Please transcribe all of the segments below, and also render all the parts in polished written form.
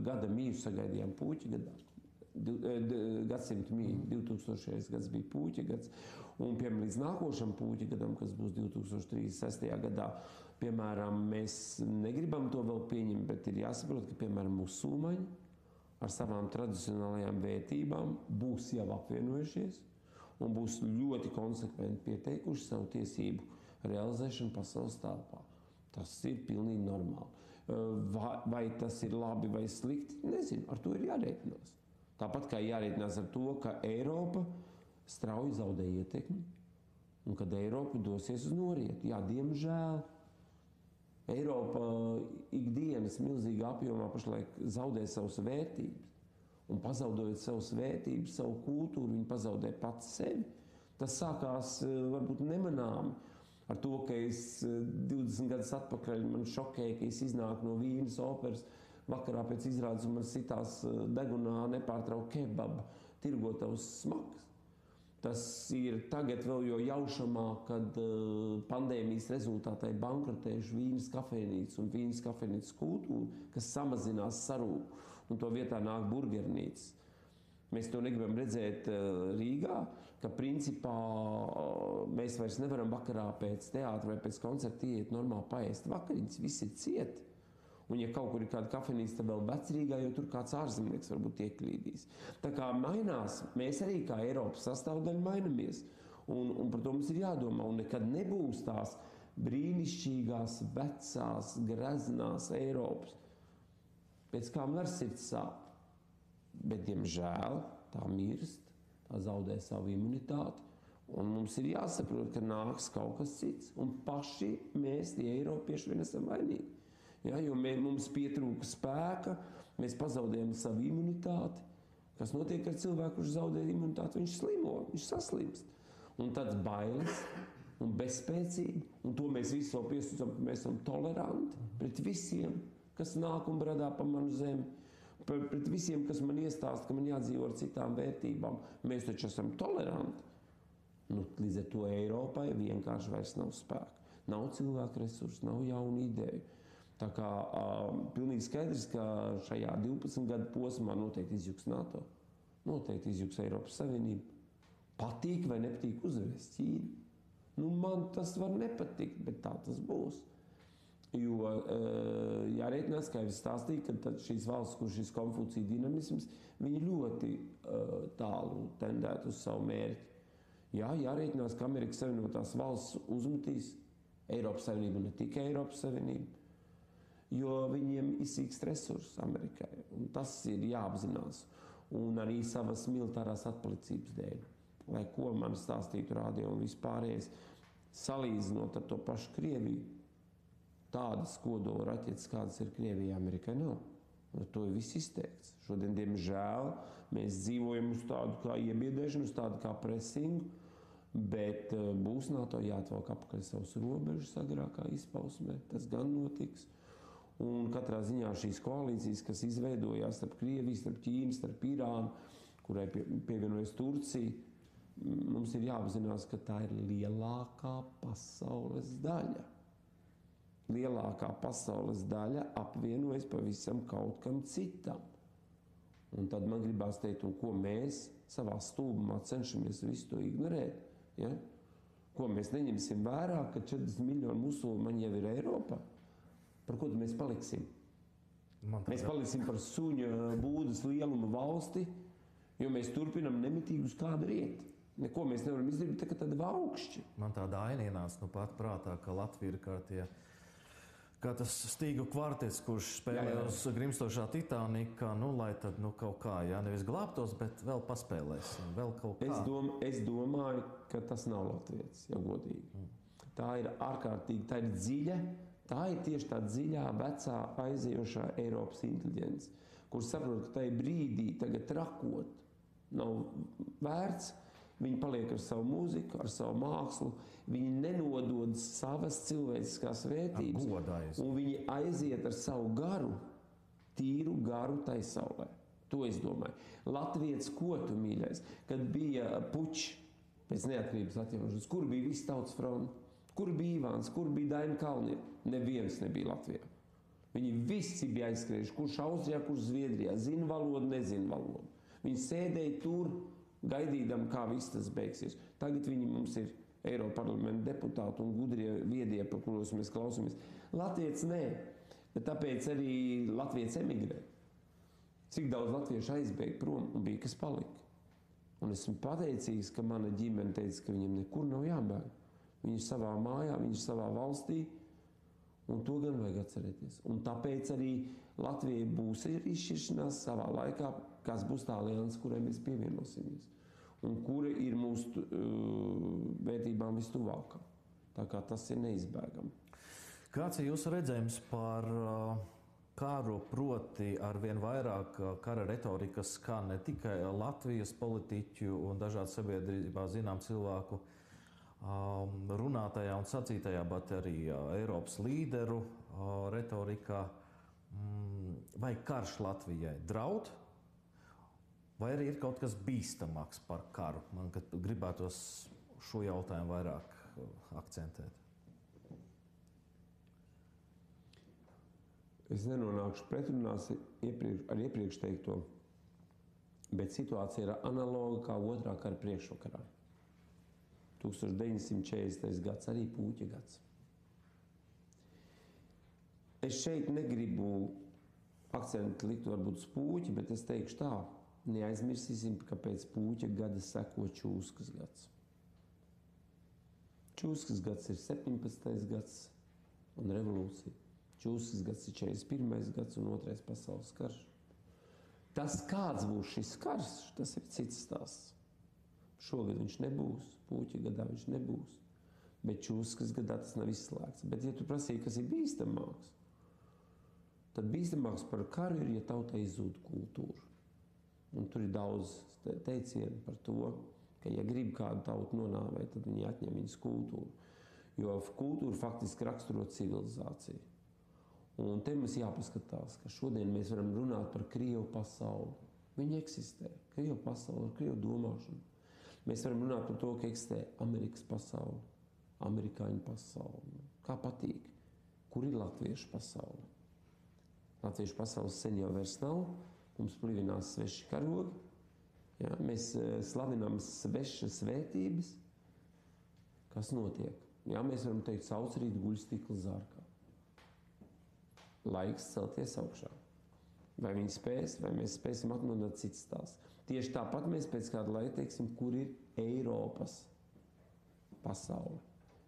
gada mīju sagaidījām puķi gadā. Gadsimta mīju, 2000. gads bija puķa gads, un piemēram līdz nākošam puķa gadam, kas būs 2036. gadā, piemēram, mēs negribam to vēl pieņemt, bet ir jāsaprot, ka, piemēram, musulmaņi ar savām tradicionālajām vērtībām būs jau apvienojušies un būs ļoti konsekventi pieteikuši savu tiesību realizēšanu pasaules telpā. Tas ir pilnīgi normāli. Vai tas ir labi vai slikti? Nezinu, ar to ir jārēķinās. Tāpat kā jārēķinās ar to, ka Eiropa strauji zaudē ietekmi un kad Eiropa dosies uz norietu. Jā, diemžēl Eiropa ikdienas milzīgā apjomā pašlaik zaudē savas vērtības. Un pazaudojot savas vērtības, savu kultūru, viņi pazaudē pats sevi. Tas sākās varbūt nemanāmi ar to, ka es 20 gadus atpakaļ man šokēja, ka es iznāku no Vīnes operas vakarā pēc izrādes un man sitās degunā nepārtraukti kebabu, tirgotavas smakas. Tas ir tagad vēl jo jaušamāk, kad pandēmijas rezultātā ir bankrotējuši Vīnes kafejnīca un Vīnes kafejnīcas kultūra, kas samazinās sarūk, un to vietā nāk burgernīcas. Mēs to negribam redzēt Rīgā, ka principā mēs vairs nevaram vakarā pēc teātra vai pēc koncerta iet normāli paēst vakariņas, visi ir cieti. Un ja kaut kur ir kāda kafejnīca, tad vēl Vecrīgā, jo tur kāds ārzemnieks varbūt ieklīdīs. Tā kā mainās, mēs arī kā Eiropas sastāvdaļa mainamies. Un par to mums ir jādomā. Un nekad nebūs tās brīnišķīgās, vecās, greznās Eiropas, pēc kā man ar sirds sāp. Bet, diemžēl, tā mirst, tā zaudē savu imunitāti. Un mums ir jāsaprot, ka nāks kaut kas cits. Un paši mēs, tie Eiropieši, vien esam vainīgi. Ja, jo mums pietrūka spēka, mēs pazaudējam savu imunitāti. Kas notiek ar cilvēku, kurš zaudē imunitāti? Viņš slimo, viņš saslimst. Un tāds bailes un bezspēcīgi, un to mēs visi vēl piesūdzam, ka mēs esam toleranti pret visiem, kas nāk un bradā pa manu zemi, pret visiem, kas man iestāsta, ka man jādzīvo ar citām vērtībām. Mēs taču esam toleranti. Līdz ar to Eiropai vienkārši vairs nav spēka. Nav cilvēku resursu, nav jaunu ideju. Tā kā pilnīgi skaidrs, ka šajā 12 gadu posmā noteikti izjuks NATO, noteikti izjuks Eiropas Savienība. Patīk vai nepatīk uzvarēs Ķīna. Man tas var nepatikt, bet tā tas būs. Jo jārēķinās, kā jau es stāstīju, ka tad šīs valsts, kur šis Konfūcija dinamisms, viņi ļoti tālu tendētu uz savu mērķi. Jā, jārēķinās, ka Amerikas Savienotās valsts uzmetīs Eiropas Savienību, ne tikai Eiropas Savienību, jo viņiem izsīkst resursus Amerikai. Un tas ir jāapzinās. Un arī savas militārās atpalicības dēļ. Lai ko man stāstītu radio un vispārējais, salīdzinot ar to pašu Krieviju, tādas kodola raķetes, kādas ir Krievijā, Amerikai nav. Ar to ir viss izteikts. Šodien, diemžēl, mēs dzīvojam uz tādu kā iebiedēšanu, uz tādu kā presingu, bet būs NATO jāatvelk apakaļ savus robežus agrākā izpausmē. Tas gan notiks. Un katrā ziņā šīs koalīcijas, kas izveidojās starp Krieviju, starp Ķīnu, starp Irānu, kurai pievienojas Turcija, mums ir jāapzinās, ka tā ir lielākā pasaules daļa. Lielākā pasaules daļa apvienojas pavisam kaut kam citam. Un tad man gribās teikt, un ko mēs savā stulbumā cenšamies visu to ignorēt. Ja? Ko mēs neņemsim vērā, ka 40 miljoni musulmaņi jau ir Eiropā? Par ko mēs paliksim? Mēs paliksim par suņa būdas lieluma valsti, jo mēs turpinam nemitīgi uz kādu riet. Neko mēs nevaram izdarīt, tā kā tāda vaukšķi. Man tāda aina ienāca nu pat prātā, ka Latvija ir kā tas Stīgu kvartets, kurš spēlē uz grimstošā Titanika, lai tad kaut kā, nevis glābtos, bet vēl paspēlēsim, vēl kaut kā. Es domāju, ka tas nav latvietis, ja godīgi. Tā ir ārkārtīgi, tā ir dziļa. Tā ir tieši tā dziļā, vecā, aizējošā Eiropas inteliģence, kur saprot, ka tajā brīdī tagad rakot nav vērts, viņi paliek ar savu mūziku, ar savu mākslu, viņi nenodod savas cilvēciskās vērtības, un viņi aiziet ar savu garu, tīru garu tai saulē. To es domāju. Latvietis, ko tu mīļais? Kad bija pučs pēc neatkarības atjaunošanas, kur bija viss tautas fronte? Kur bija Ivāns, kur bija Daina Kalniete? Neviens nebija Latvijā. Viņi visi bija aizskrējuši, kurš Austrijā, kurš Zviedrijā, zina valodu, nezina valodu. Viņi sēdēja tur, gaidīdam, kā viss tas beigsies. Tagad viņi mums ir Eiroparlamenta deputāti un gudrie viedie, par kuros mēs klausamies. Latvietis nē, bet tāpēc arī Latvietis emigrē. Cik daudz latviešu aizbēga prom un bija, kas palika. Un esmu pateicīgs, ka mana ģimene teica, ka viņiem nekur nav jābēg. Viņi ir savā mājā, viņi ir savā valstī, un to gan vajag atcerēties. Un tāpēc arī Latvijai būs izšķiršanās savā laikā, kas būs tā alianse, kurai mēs pievienosimies. Un kura ir mūsu vērtībām vistuvākā. Tā kā tas ir neizbēgami. Kāds ir jūsu redzējums par karu, proti arvien vairāk kara retorika skan ne tikai Latvijas politiķu un dažādu sabiedrībā zinām cilvēku runātajā un sacītajā, bet arī Eiropas līderu retorikā. Vai karš Latvijai draud? Vai arī ir kaut kas bīstamāks par karu? Man gribētos šo jautājumu vairāk akcentēt. Es nenonākšu pretrunās ar iepriekš teikto, bet situācija ir analoga kā otrā kara priekšvakarā. 1940. gads, arī Pūķa gads. Es šeit negribu akcentu likt varbūt uz Pūķi, bet es teikšu tā, neaizmirsīsim, ka pēc Pūķa gada seko Čūskas gads. Čūskas gads ir 17. gads un revolūcija. Čūskas gads ir 41. gads un 2. pasaules karš. Tas, kāds būs šis karš, tas ir cits stāsts. Šogad viņš nebūs, Pūķa gadā viņš nebūs, bet Čūskas gadā tas nav izslēgts. Bet, ja tu prasīji, kas ir bīstamāks, tad bīstamāks par karu ir, ja tautai izzūd kultūra. Un tur ir daudz teicienu par to, ka, ja grib kādu tautu nonāvēt, tad viņi atņem viņas kultūru. Jo kultūra faktiski raksturo civilizāciju. Un te mums jāpaskatās, ka šodien mēs varam runāt par Krievu pasauli. Viņi eksistē. Krievu pasauli, Krievu domāšanu. Mēs varam runāt par to, ka eksistē Amerikas pasauli, amerikāņu pasauli. Kā patīk? Kur ir latviešu pasauli? Latviešu pasaules sen jau vairs nav. Mums plivinās sveši karogi. Ja, mēs slavinām svešas svētības. Kas notiek? Ja, mēs varam teikt, sauc rīt guļ stikla zārkā. Laiks celties augšā. Vai viņi spēs, vai mēs spēsim atmodināt cits tās. Tieši tāpat mēs pēc kāda laika teiksim, kur ir Eiropas pasaule.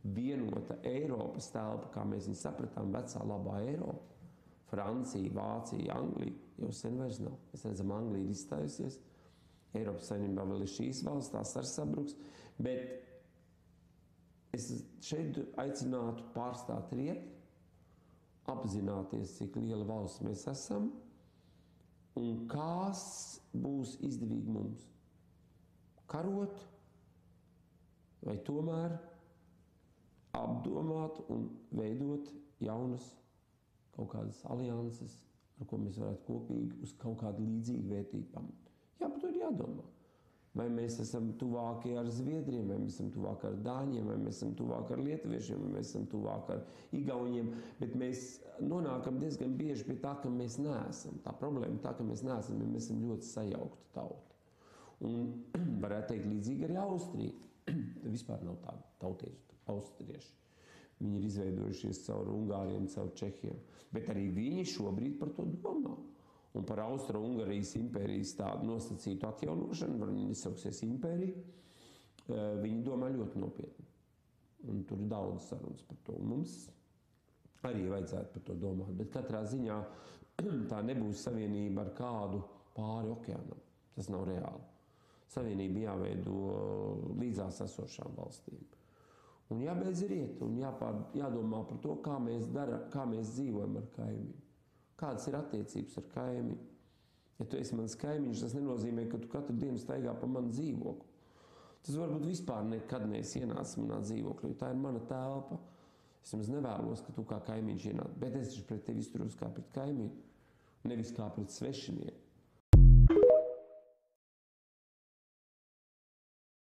Vienota Eiropas telpa, kā mēs viņu sapratām, vecā labā Eiropa. Francija, Vācija, Anglija jau sen vairs nav. Mēs redzam, Anglija ir izstājusies. Eiropas Savienībā vēl ir šīs valsts, tās ar sabruks. Bet es šeit aicinātu pārstāt riet, apzināties, cik liela valsts mēs esam un kas būs izdevīgi mums. Karot vai tomēr apdomāt un veidot jaunas kaut kādas alianses, ar ko mēs varētu kopīgi uz kaut kādu līdzīgu vērtību pamatu. Jā, par to ir jādomā. Vai mēs esam tuvākie ar Zviedriem, vai mēs esam tuvāk ar Dāņiem, vai mēs esam tuvāk ar Lietuviešiem, vai mēs esam tuvāk ar Igauņiem, bet mēs nonākam diezgan bieži pie tā, ka mēs neesam. Tā problēma ir tā, ka mēs neesam, jo mēs esam ļoti sajaukta tauta. Un varētu teikt līdzīgi arī Austrija. Vispār nav tāda tautieši, austrieši. Viņi ir izveidojušies caur Ungāriem, caur Čehiem, bet arī viņi šobrīd par to domā. Un par Austro-Ungārijas impērijas tādu nosacītu atjaunošanu, var viņi nesauksies impērija, viņi domā ļoti nopietni. Un tur ir daudz sarunas par to. Mums arī vajadzētu par to domāt, bet katrā ziņā tā nebūs savienība ar kādu pāri okeānam. Tas nav reāli. Savienība jāveido līdzās esošām valstīm. Un jābeidz riet, un jādomā par to, kā mēs dzīvojam ar kaimiņu. Kādas ir attiecības ar kaimiņu? Ja tu esi mans kaimiņš, tas nenozīmē, ka tu katru dienu staigā pa manu dzīvokli. Tas varbūt vispār nekad neesi ienācis manā dzīvoklī, jo tā ir mana telpa. Es jums nevēlos, ka tu kā kaimiņš ienāc, bet es taču pret tevi izturos kā pret kaimiņu, nevis kā pret svešinieku.